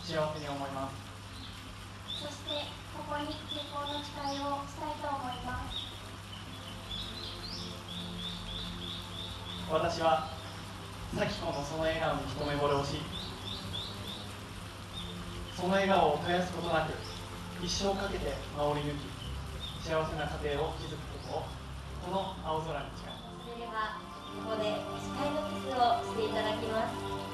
幸せに思います。そしてここに結婚の誓いをしたいと思います。私は咲子のその笑顔に一目惚れをし、その笑顔を絶やすことなく一生かけて守り抜き、幸せな家庭を築くことをこの青空に誓います。それではここで誓いのキスをしていただきます。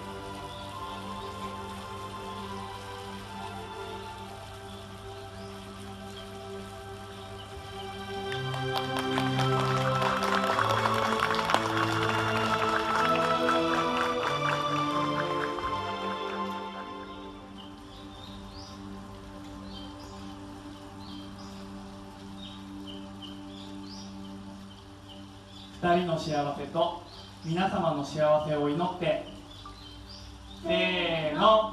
2人の幸せと皆様の幸せを祈って、せーの。